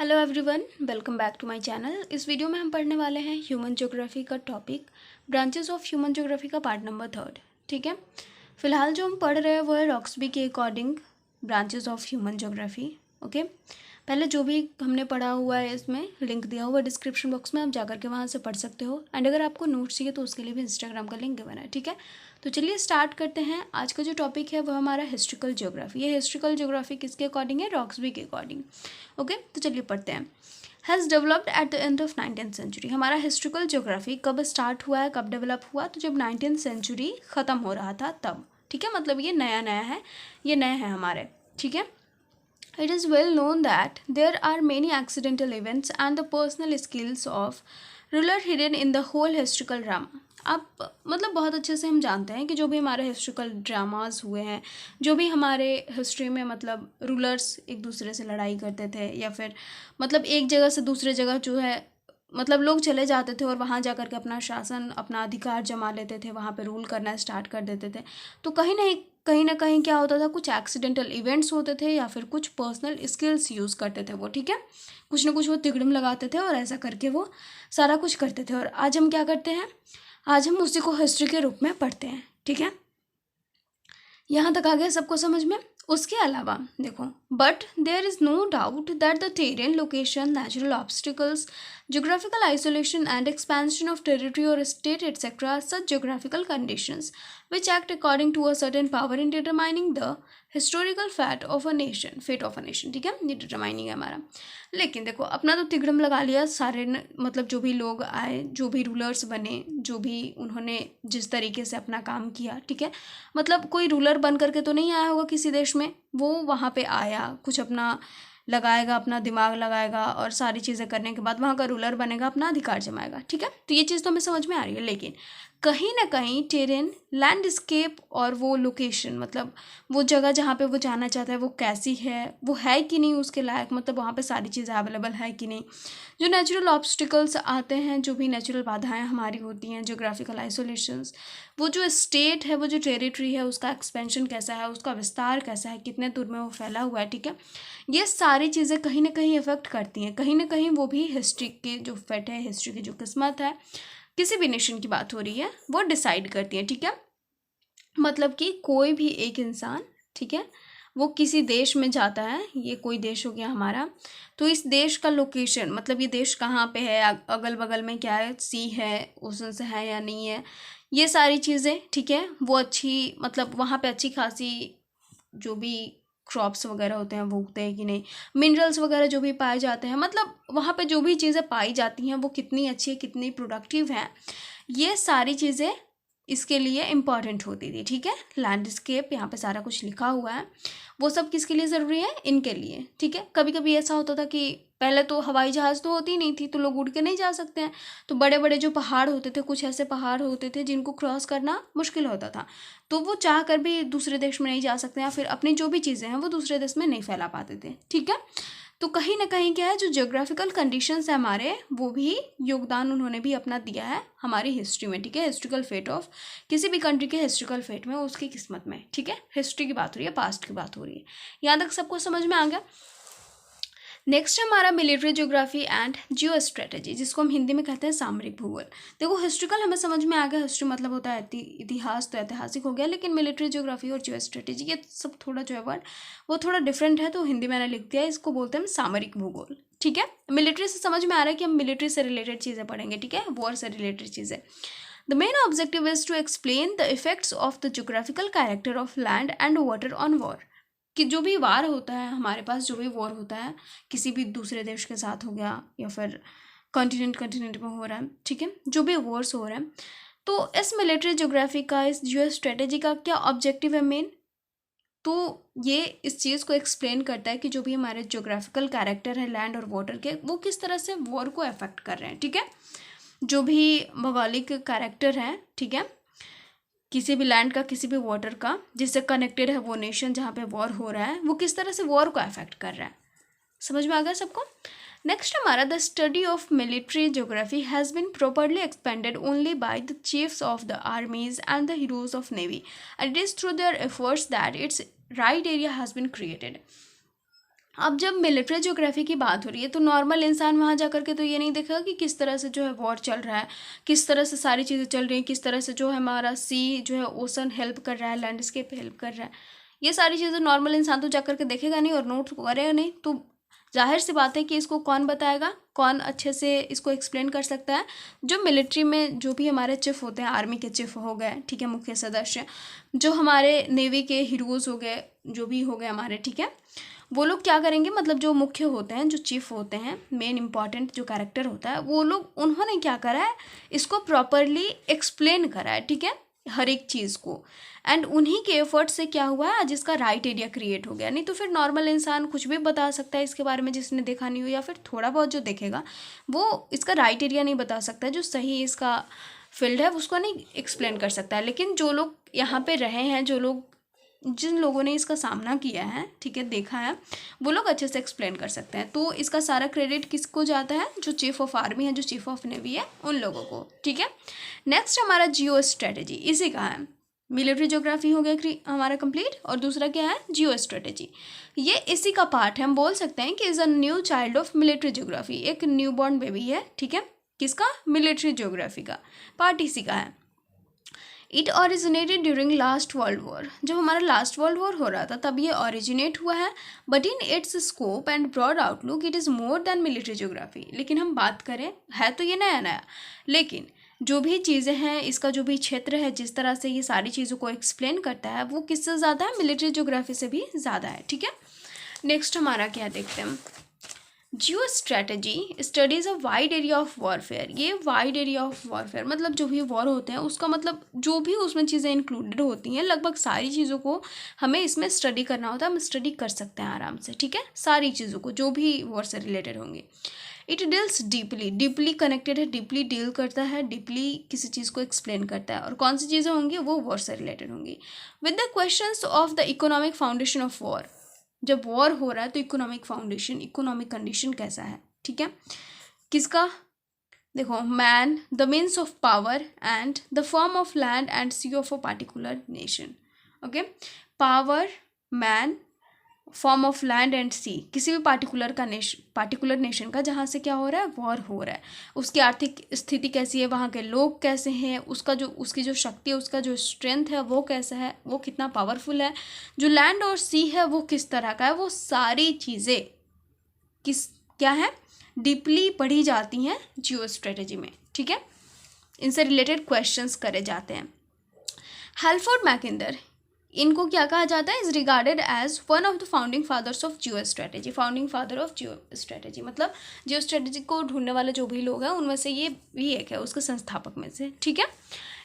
Hello everyone, welcome back to my channel. इस video में हम पढ़ने वाले हैं ह्यूमन ज्योग्राफी का topic, branches of human geography का पार्ट नंबर 3। ठीक है, फिलहाल जो हम पढ़ रहे हैं वो है रॉक्सबी के according branches of human geography. Okay, पहले जो भी हमने पढ़ा हुआ है इसमें लिंक दिया हुआ है डिस्क्रिप्शन बॉक्स में, आप जाकर के वहाँ से पढ़ सकते हो। एंड अगर आपको नोट्स चाहिए तो उसके लिए भी इंस्टाग्राम का लिंक गिवन है। ठीक है, तो चलिए स्टार्ट करते हैं। आज का जो टॉपिक है वो हमारा हिस्ट्रिकल ज्योग्राफी। ये हिस्ट्रिकल ज्योग्राफी किसके अकॉर्डिंग है? रॉक्सबी के अकॉर्डिंग। ओके, तो चलिए पढ़ते हैं। Has developed at the end of 19th century. हमारा हिस्ट्रिकल ज्योग्राफी कब स्टार्ट हुआ है, कब डेवलप हुआ? तो जब 19th सेंचुरी ख़त्म हो रहा था तब। ठीक है, मतलब ये नया नया है, ये नए हैं हमारे। ठीक है, it is well known that there are many accidental events and the personal skills of ruler hidden in the whole historical drama। आप मतलब बहुत अच्छे से हम जानते हैं कि जो भी हमारे हिस्ट्रिकल ड्रामाज हुए हैं, जो भी हमारे हिस्ट्री में मतलब रूलर्स एक दूसरे से लड़ाई करते थे, या फिर मतलब एक जगह से दूसरे जगह जो है मतलब लोग चले जाते थे और वहाँ जा कर के अपना शासन, अपना अधिकार जमा लेते थे, वहाँ पे रूल करना स्टार्ट कर देते थे। तो कहीं ना कहीं क्या होता था, कुछ एक्सीडेंटल इवेंट्स होते थे या फिर कुछ पर्सनल स्किल्स यूज़ करते थे वो। ठीक है, कुछ ना कुछ वो तिकड़म लगाते थे और ऐसा करके वो सारा कुछ करते थे। और आज हम क्या करते हैं? आज हम उसी को हिस्ट्री के रूप में पढ़ते हैं। ठीक है, यहाँ तक आ गया सबको समझ में? उसके अलावा देखो, but there is no doubt that the terrain, location, natural obstacles, geographical isolation and expansion of territory or state etc. are such geographical conditions which act according to a certain power in determining the historical fate of a nation। ठीक है, ये determining है हमारा। लेकिन देखो, अपना तो तिगड़म लगा लिया सारे मतलब जो भी लोग आए, जो भी रूलर्स बने, जो भी उन्होंने जिस तरीके से अपना काम किया। ठीक है, मतलब कोई रूलर बन करके तो नहीं आया होगा किसी देश में, वो वहाँ पे आया, कुछ अपना लगाएगा, अपना दिमाग लगाएगा और सारी चीज़ें करने के बाद वहाँ का रूलर बनेगा, अपना अधिकार जमाएगा। ठीक है, तो ये चीज़ तो हमें समझ में आ रही है। लेकिन कहीं ना कहीं टेरेन, लैंडस्केप और वो लोकेशन, मतलब वो जगह जहाँ पे वो जाना चाहता है वो कैसी है, वो है कि नहीं उसके लायक, मतलब वहाँ पे सारी चीज़ें अवेलेबल है कि नहीं। जो नेचुरल ऑब्स्टिकल्स आते हैं, जो भी नेचुरल बाधाएं हमारी होती हैं, जोग्राफिकल आइसोलेशंस, वो जो स्टेट है, वो जो टेरिटरी है, उसका एक्सपेंशन कैसा है, उसका विस्तार कैसा है, कितने दूर में वो फैला हुआ है। ठीक है, ये सारी चीज़ें कहीं ना कहीं इफेक्ट करती हैं। कहीं ना कहीं वो भी हिस्ट्री के जो फेट है, हिस्ट्री की जो किस्मत है, किसी भी नेशन की बात हो रही है, वो डिसाइड करती है। ठीक है, मतलब कि कोई भी एक इंसान, ठीक है, वो किसी देश में जाता है, ये कोई देश हो गया हमारा, तो इस देश का लोकेशन, मतलब ये देश कहाँ पे है, अगल बगल में क्या है, सी है, ओशन से है या नहीं है, ये सारी चीज़ें। ठीक है, वो अच्छी, मतलब वहाँ पे अच्छी खासी जो भी क्रॉप्स वगैरह होते हैं वो उगते हैं कि नहीं, मिनरल्स वगैरह जो भी पाए जाते हैं, मतलब वहाँ पे जो भी चीज़ें पाई जाती हैं वो कितनी अच्छी है, कितनी प्रोडक्टिव है, ये सारी चीज़ें इसके लिए इम्पॉर्टेंट होती थी। ठीक है, लैंडस्केप यहाँ पे सारा कुछ लिखा हुआ है, वो सब किसके लिए ज़रूरी है? इनके लिए। ठीक है, कभी कभी ऐसा होता था कि पहले तो हवाई जहाज़ तो होती नहीं थी, तो लोग उड़ के नहीं जा सकते हैं, तो बड़े बड़े जो पहाड़ होते थे, कुछ ऐसे पहाड़ होते थे जिनको क्रॉस करना मुश्किल होता था, तो वो चाह कर भी दूसरे देश में नहीं जा सकते, या फिर अपनी जो भी चीज़ें हैं वो दूसरे देश में नहीं फैला पाते थे। ठीक है, तो कहीं ना कहीं क्या है, जो जियोग्राफिकल कंडीशंस है हमारे, वो भी योगदान उन्होंने भी अपना दिया है हमारी हिस्ट्री में। ठीक है, हिस्ट्रिकल फेट ऑफ किसी भी कंट्री के हिस्ट्रिकल फेट में, उसकी किस्मत में। ठीक है, हिस्ट्री की बात हो रही है, पास्ट की बात हो रही है। यहाँ तक सबको समझ में आ गया? नेक्स्ट है हमारा military geography and Jio strategy, जिसको हम हिंदी में कहते हैं सामरिक भूगोल। देखो, हिस्ट्रिकल हमें समझ में आ गया, हिस्ट्री मतलब होता है इतिहास, तो ऐतिहासिक हो गया। लेकिन मिलिट्री ज्योग्राफी और जियो स्ट्रेटेजी, ये सब थोड़ा जो है वर्ड वो थोड़ा डिफरेंट है, तो हिंदी मैंने लिख दिया, इसको बोलते हैं सामरिक भूगोल। ठीक है, मिलिट्री से समझ में आ रहा है कि हम मिलिट्री से रिलेटेड चीज़ें पढ़ेंगे। ठीक है, वॉर से रिलेटेड चीज़ें। The main objective is to explain the effects of the geographical character of land and water on war. कि जो भी वार होता है हमारे पास, जो भी वॉर होता है किसी भी दूसरे देश के साथ हो गया, या फिर कॉन्टिनेंट में हो रहा है, ठीक है, जो भी वॉर्स हो रहे हैं, तो इस मिलिट्री ज्योग्राफी का, इस जियो स्ट्रेटेजी का क्या ऑब्जेक्टिव है मेन? तो ये इस चीज़ को एक्सप्लेन करता है कि जो भी हमारे ज्योग्राफिकल कैरेक्टर है लैंड और वाटर के, वो किस तरह से वॉर को अफेक्ट कर रहे हैं। ठीक है, जो भी भौगोलिक कैरेक्टर हैं, ठीक है, किसी भी लैंड का, किसी भी वाटर का, जिससे कनेक्टेड है वो नेशन जहाँ पे वॉर हो रहा है, वो किस तरह से वॉर को अफेक्ट कर रहा है। समझ में आ गया सबको? नेक्स्ट हमारा, the study of military geography has been properly expanded only by the chiefs of the armies and the heroes of navy, and it is through their efforts that its right area has been created. अब जब military geography की बात हो रही है तो normal इंसान वहाँ जा कर के तो ये नहीं देखेगा कि किस तरह से जो है वॉर चल रहा है, किस तरह से सारी चीज़ें चल रही हैं, किस तरह से जो है हमारा सी जो है ओशन हेल्प कर रहा है, लैंडस्केप हेल्प कर रहा है। ये सारी चीज़ें नॉर्मल इंसान तो जा कर के देखेगा नहीं और नोट करेगा नहीं। तो जाहिर सी बात है कि इसको कौन बताएगा, कौन अच्छे से इसको एक्सप्लेन कर सकता है? जो मिलिट्री में जो भी हमारे चीफ होते हैं, आर्मी के चीफ हो गए, ठीक है, मुख्य सदस्य, जो हमारे नेवी के हीरोज़ हो गए, जो भी हो गए हमारे, ठीक है, वो लोग क्या करेंगे, मतलब जो मुख्य होते हैं, जो चीफ होते हैं, मेन इंपॉर्टेंट जो कैरेक्टर होता है, वो लोग उन्होंने क्या करा है, इसको प्रॉपरली एक्सप्लेन करा है, ठीक है, हर एक चीज़ को। एंड उन्हीं के एफर्ट से क्या हुआ है, आज इसका राइट एरिया क्रिएट हो गया। नहीं तो फिर नॉर्मल इंसान कुछ भी बता सकता है इसके बारे में, जिसने देखा नहीं हो या फिर थोड़ा बहुत जो देखेगा वो इसका राइट एरिया नहीं बता सकता, जो सही इसका फील्ड है उसको नहीं एक्सप्लेन कर सकता है। लेकिन जो लोग यहाँ पे रहे हैं, जो लोग जिन लोगों ने इसका सामना किया है, ठीक है, देखा है, वो लोग अच्छे से एक्सप्लेन कर सकते हैं। तो इसका सारा क्रेडिट किसको जाता है? जो चीफ ऑफ आर्मी है, जो चीफ ऑफ नेवी है, उन लोगों को, ठीक है। नेक्स्ट हमारा जियो स्ट्रेटेजी, इसी का है। मिलिट्री ज्योग्राफी हो गया हमारा कंप्लीट, और दूसरा क्या है? जियो स्ट्रेटेजी। ये इसी का पार्ट है। हम बोल सकते हैं कि is a new child of military geography, एक न्यू बॉर्न बेबी है, ठीक है, किसका? मिलिट्री ज्योग्राफी का पार्ट इसी का है। It originated during last world war, जब हमारा लास्ट वर्ल्ड वॉर हो रहा था तब ये ऑरिजिनेट हुआ है। But in its scope and broad outlook it is more than military geography. लेकिन हम बात करें, है तो ये नया नया, लेकिन जो भी चीज़ें हैं, इसका जो भी क्षेत्र है, जिस तरह से ये सारी चीज़ों को एक्सप्लेन करता है, वो किससे ज़्यादा है? मिलिट्री ज्योग्राफी से भी ज़्यादा है, ठीक है। नेक्स्ट हमारा क्या देखते हैं? Geo strategy studies a wide area of warfare. ये वाइड एरिया ऑफ वॉरफेयर मतलब जो भी वॉर होते हैं उसका मतलब जो भी उसमें चीज़ें इंक्लूडेड होती हैं, लगभग सारी चीज़ों को हमें इसमें स्टडी करना होता है। हम स्टडी कर सकते हैं आराम से, ठीक है, सारी चीज़ों को जो भी वॉर से रिलेटेड होंगी। It deals deeply, deeply connected है, डीपली डील करता है, डीपली किसी चीज़ को एक्सप्लेन करता है। और कौन सी चीज़ें होंगी? वो वॉर से रिलेटेड होंगी। With the questions of the economic foundation of war, जब वॉर हो रहा है तो इकोनॉमिक फाउंडेशन, इकोनॉमिक कंडीशन कैसा है, ठीक है, किसका? देखो, man the means of power and the form of land and sea of a particular nation. Okay, power, man, form of land and sea, किसी भी पार्टिकुलर नेशन का जहाँ से क्या हो रहा है? वॉर हो रहा है। उसकी आर्थिक स्थिति कैसी है, वहाँ के लोग कैसे हैं, उसकी जो शक्ति है, उसका जो स्ट्रेंथ है वो कैसा है, वो कितना पावरफुल है, जो लैंड और सी है वो किस तरह का है, वो सारी चीज़ें क्या है? डीपली पढ़ी जाती हैं जियो स्ट्रेटेजी में, ठीक है। इनसे रिलेटेड क्वेश्चंस करे जाते हैं। हैल्फोर्ड मैकिंडर, इनको क्या कहा जाता है? Is regarded as one of the founding fathers of geostrategy. Founding father of geostrategy मतलब जियो स्ट्रेटेजी को ढूंढने वाले जो भी लोग हैं उनमें से ये भी एक है, उसके संस्थापक में से, ठीक है।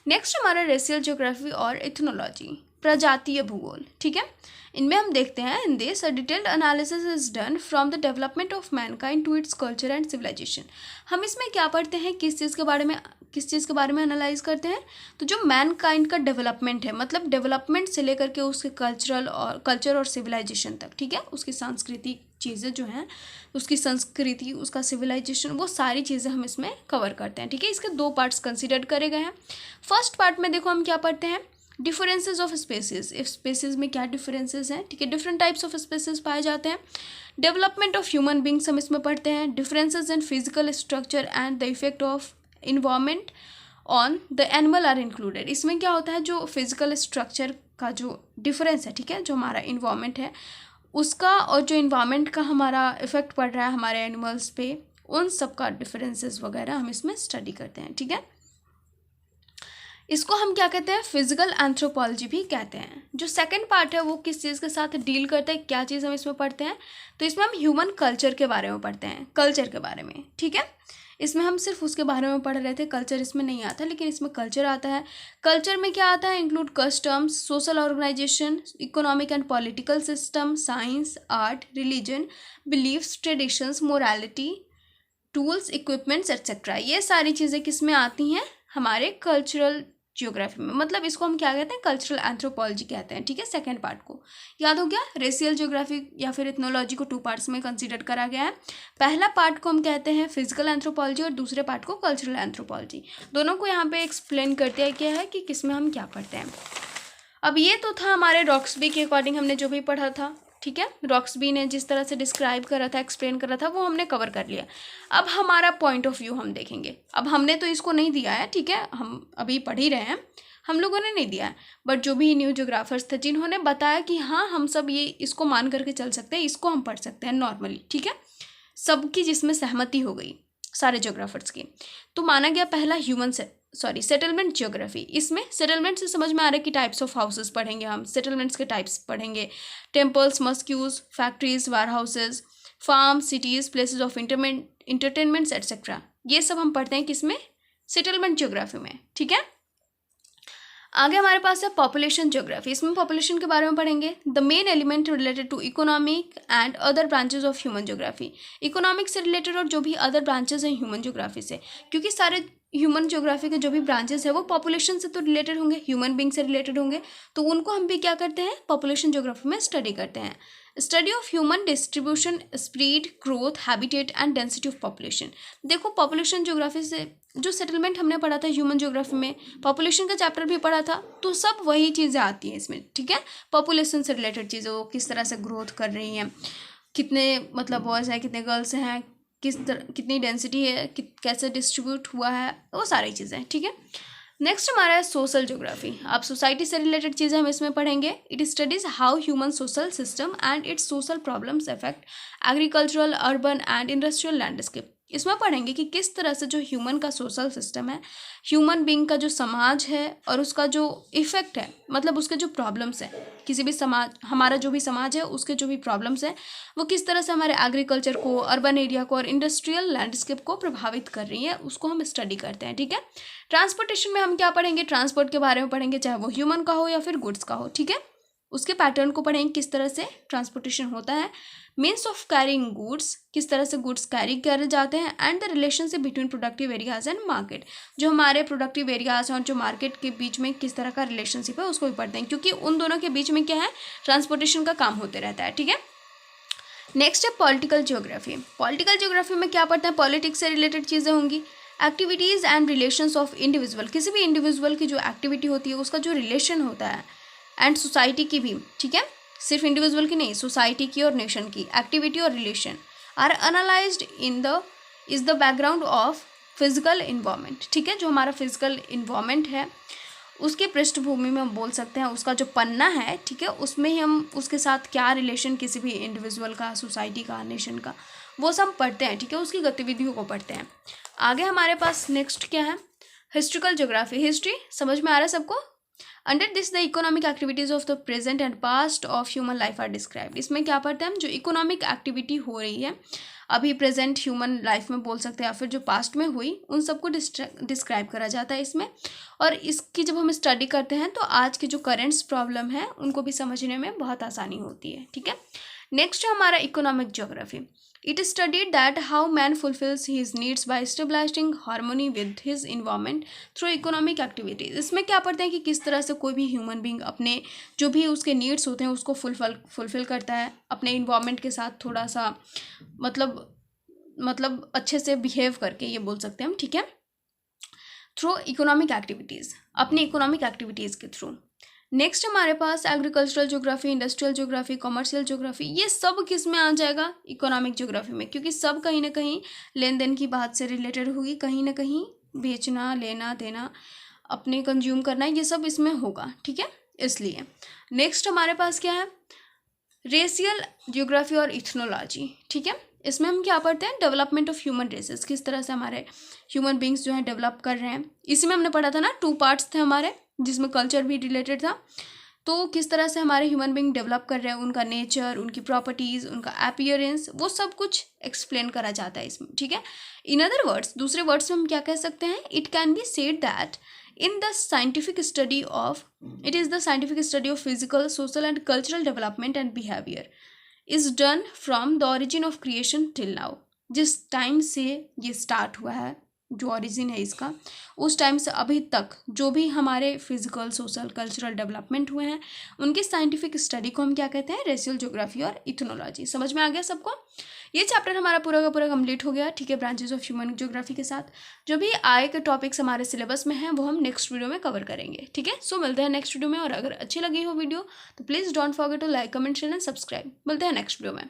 नेक्स्ट हमारा रेशियल ज्योग्राफी और इथनोलॉजी, प्रजातीय भूगोल, ठीक है। इनमें हम देखते हैं, in this a detailed analysis is done from the development of mankind to its culture and civilisation. हम इसमें क्या पढ़ते हैं? किस चीज़ के बारे में एनालाइज करते हैं? तो जो मैनकाइंड का डेवलपमेंट है, मतलब डेवलपमेंट से लेकर के उसके कल्चर और सिविलाइजेशन तक, ठीक है, उसकी सांस्कृतिक चीज़ें जो हैं, उसकी संस्कृति, उसका सिविलाइजेशन, वो सारी चीज़ें हम इसमें कवर करते हैं, ठीक है। इसके 2 पार्ट्स कंसिडर करे गए हैं। फर्स्ट पार्ट में देखो हम क्या पढ़ते हैं? Differences of species, if species में क्या डिफरेंसेस हैं, ठीक है, डिफरेंट टाइप्स ऑफ स्पेसीज पाए जाते हैं। डेवलपमेंट ऑफ ह्यूमन बींग्स हम इसमें पढ़ते हैं। Differences in physical structure and the effect of environment on the animal are included. इसमें क्या होता है? जो फिजिकल स्ट्रक्चर का जो डिफरेंस है, ठीक है, जो हमारा इन्वायरमेंट है उसका, और जो इन्वायरमेंट का हमारा इफेक्ट पड़ रहा है हमारे एनिमल्स पे, उन सब का डिफरेंसेस वगैरह हम इसमें स्टडी करते हैं, ठीक है। इसको हम क्या कहते हैं? फिजिकल एंथ्रोपोलॉजी भी कहते हैं। जो सेकंड पार्ट है वो किस चीज़ के साथ डील करता है, क्या चीज़ हम इसमें पढ़ते हैं? तो इसमें हम ह्यूमन कल्चर के बारे में पढ़ते हैं, कल्चर के बारे में, ठीक है। इसमें हम सिर्फ उसके बारे में पढ़ रहे थे, कल्चर इसमें नहीं आता, लेकिन इसमें कल्चर आता है। कल्चर में क्या आता है? Include customs, social organisation, economic and political system, science, art, religion, beliefs, traditions, morality, tools, equipments etcetera. ये सारी चीज़ें किस में आती हैं? हमारे कल्चरल जियोग्राफी में। मतलब इसको हम क्या कहते हैं? कल्चरल एंथ्रोपोलॉजी कहते हैं, ठीक है। सेकंड पार्ट को याद हो गया? रेशियल जियोग्राफी या फिर इथनोलॉजी को 2 पार्ट्स में कंसीडर करा गया है। पहला पार्ट को हम कहते हैं फिजिकल एंथ्रोपोलॉजी और दूसरे पार्ट को कल्चरल एंथ्रोपोलॉजी। दोनों को यहाँ पे एक्सप्लेन करते हैं क्या है कि किस में हम क्या पढ़ते हैं। अब ये तो था हमारे रॉक्सबी के अकॉर्डिंग हमने जो भी पढ़ा था, ठीक है। रॉक्सबी ने जिस तरह से डिस्क्राइब करा था, एक्सप्लेन करा था, वो हमने कवर कर लिया। अब हमारा पॉइंट ऑफ व्यू हम देखेंगे। अब हमने तो इसको नहीं दिया है, ठीक है, हम अभी पढ़ ही रहे हैं, हम लोगों ने नहीं दिया है, बट जो भी न्यू ज्योग्राफर्स थे जिन्होंने बताया कि हाँ हम सब ये इसको मान करके चल सकते हैं, इसको हम पढ़ सकते हैं नॉर्मली, ठीक है, सबकी जिसमें सहमति हो गई सारे ज्योग्राफर्स की। तो माना गया पहला सेटलमेंट ज्योग्राफी। इसमें सेटलमेंट से समझ में आ रहा है कि टाइप्स ऑफ हाउसेस पढ़ेंगे हम, सेटलमेंट्स के टाइप्स पढ़ेंगे, temples, mosques, factories, warehouses, farm, cities, places of entertainments etcetera. ये सब हम पढ़ते हैं किसमें, सेटलमेंट ज्योग्राफी में, ठीक है। आगे हमारे पास है पॉपुलेशन ज्योग्राफी। इसमें पॉपुलेशन के बारे में पढ़ेंगे। The main element related to economic and other branches of human geography. Economic से रिलेटेड और जो भी अदर ब्रांचेस हैं ह्यूमन ज्योग्राफी से, क्योंकि सारे ह्यूमन ज्योग्राफी के जो भी ब्रांचेस है वो पॉपुलेशन से तो रिलेटेड होंगे, ह्यूमन बींग से रिलेटेड होंगे, तो उनको हम भी क्या करते हैं, पॉपुलेशन ज्योग्राफी में स्टडी करते हैं। Study of human distribution, spread, growth, habitat and density of population. देखो पॉपुलेशन ज्योग्राफी से जो सेटलमेंट हमने पढ़ा था ह्यूमन ज्योग्राफी में, पॉपुलेशन का चैप्टर भी पढ़ा था, तो सब वही चीज़ें आती हैं इसमें, ठीक है। पॉपुलेशन से रिलेटेड चीज़ें, वो किस तरह से ग्रोथ कर रही हैं, कितने मतलब बॉयज़ हैं, कितने गर्ल्स हैं, कितनी डेंसिटी है, कैसे डिस्ट्रीब्यूट हुआ है, वो सारी चीज़ें, ठीक है। नेक्स्ट हमारा है सोशल ज्योग्राफी। अब सोसाइटी से रिलेटेड चीज़ें हम इसमें पढ़ेंगे। It studies how human social system and it's social problems affect agricultural, urban and industrial landscape. इसमें पढ़ेंगे कि किस तरह से जो ह्यूमन का सोशल सिस्टम है, ह्यूमन बीइंग का जो समाज है और उसका जो इफेक्ट है, मतलब उसके जो प्रॉब्लम्स है, किसी भी समाज, हमारा जो भी समाज है उसके जो भी प्रॉब्लम्स है वो किस तरह से हमारे एग्रीकल्चर को, अर्बन एरिया को और इंडस्ट्रियल लैंडस्केप को प्रभावित कर रही है, उसको हम स्टडी करते हैं, ठीक है। ट्रांसपोर्टेशन में हम क्या पढ़ेंगे, ट्रांसपोर्ट के बारे में पढ़ेंगे, चाहे वो ह्यूमन का हो या फिर गुड्स का हो, ठीक है। उसके पैटर्न को पढ़ेंगे, किस तरह से ट्रांसपोर्टेशन होता है, मीन्स ऑफ कैरिंग गुड्स, किस तरह से गुड्स कैरी करे जाते हैं, and the relationship between productive areas and market. जो हमारे प्रोडक्टिव एरियाज हैं और जो मार्केट के बीच में किस तरह का रिलेशनशिप है उसको भी पढ़ते हैं, क्योंकि उन दोनों के बीच में क्या है, ट्रांसपोर्टेशन का काम होते रहता है, ठीक है। नेक्स्ट है पॉलिटिकल ज्योग्राफी। पॉलिटिकल ज्योग्राफी में क्या पढ़ते हैं, पॉलिटिक्स से रिलेटेड चीज़ें होंगी। Activities and relations of individual, किसी भी इंडिविजुअल की जो एक्टिविटी होती है उसका जो रिलेशन होता है, एंड सोसाइटी की भी, ठीक है, सिर्फ इंडिविजुअल की नहीं, सोसाइटी की और नेशन की एक्टिविटी और relation are analysed is the background of physical environment, ठीक है। जो हमारा फिजिकल इन्वायरमेंट है उसके पृष्ठभूमि में हम बोल सकते हैं, उसका जो पन्ना है, ठीक है, उसमें ही हम उसके साथ क्या रिलेशन किसी भी इंडिविजुअल का, सोसाइटी का, नेशन का, वो सब पढ़ते हैं, ठीक है, उसकी गतिविधियों को पढ़ते हैं। आगे हमारे पास नेक्स्ट क्या है, हिस्ट्रिकल ज्योग्राफी। हिस्ट्री समझ में आ रहा है सबको। Under this the economic activities of the present and past of human life are described. इसमें क्या पढ़ते हैं हम, जो इकोनॉमिक एक्टिविटी हो रही है अभी प्रेजेंट ह्यूमन लाइफ में बोल सकते हैं, या फिर जो पास्ट में हुई, उन सबको डिस्क्राइब करा जाता है इसमें। और इसकी जब हम स्टडी करते हैं तो आज के जो करेंट्स प्रॉब्लम है उनको भी समझने में बहुत आसानी होती है, ठीक है। नेक्स्ट है हमारा economic geography. It studied that how man fulfills his needs by establishing harmony with his environment through economic activities। इसमें क्या पढ़ते हैं कि किस तरह से कोई भी ह्यूमन बींग अपने जो भी उसके नीड्स होते हैं उसको फुलफिल करता है, अपने इन्वायरमेंट के साथ थोड़ा सा मतलब अच्छे से बिहेव करके, ये बोल सकते हैं हम, ठीक है, थ्रू इकोनॉमिक एक्टिविटीज़, अपनी इकोनॉमिक एक्टिविटीज़ के थ्रू। नेक्स्ट हमारे पास agricultural geography, industrial geography, commercial geography, ये सब किस में आ जाएगा, इकोनॉमिक ज्योग्राफी में, क्योंकि सब कहीं ना कहीं लेन देन की बात से रिलेटेड होगी, कहीं ना कहीं बेचना, लेना देना, अपने कंज्यूम करना, ये सब इसमें होगा, ठीक है, इसलिए। नेक्स्ट हमारे पास क्या है, रेशियल ज्योग्राफी और इथनोलॉजी, ठीक है। इसमें हम क्या पढ़ते हैं, डेवलपमेंट ऑफ ह्यूमन रेसेस, किस तरह से हमारे ह्यूमन बींग्स जो हैं डेवलप कर रहे हैं। इसी में हमने पढ़ा था ना, 2 पार्ट्स थे हमारे, जिसमें कल्चर भी रिलेटेड था, तो किस तरह से हमारे ह्यूमन बींग डेवलप कर रहे हैं, उनका नेचर, उनकी प्रॉपर्टीज़, उनका अपीयरेंस, वो सब कुछ एक्सप्लेन करा जाता है इसमें, ठीक है। इन अदर वर्ड्स, दूसरे वर्ड्स में हम क्या कह सकते हैं, it can be said that in the scientific study of it is the scientific study of physical, social and cultural development and behaviour is done from the origin of creation till now. जिस time से ये start हुआ है, जो origin है इसका, उस time से अभी तक जो भी हमारे फिजिकल, सोशल, कल्चरल डेवलपमेंट हुए हैं, उनकी साइंटिफिक स्टडी को हम क्या कहते हैं, रेशियल ज्योग्राफी और इथनोलॉजी। समझ में आ गया सबको। ये चैप्टर हमारा पूरा का पूरा कंप्लीट हो गया, ठीक है, ब्रांचेस ऑफ ह्यूमन ज्योग्राफी के साथ। जो भी आए के टॉपिक्स हमारे सिलेबस में हैं वो हम नेक्स्ट वीडियो में कवर करेंगे, ठीक है। सो मिलते हैं नेक्स्ट वीडियो में, और अगर अच्छी लगी हो वीडियो तो please don't forget to like, comment, share and subscribe. मिलते हैं नेक्स्ट वीडियो में।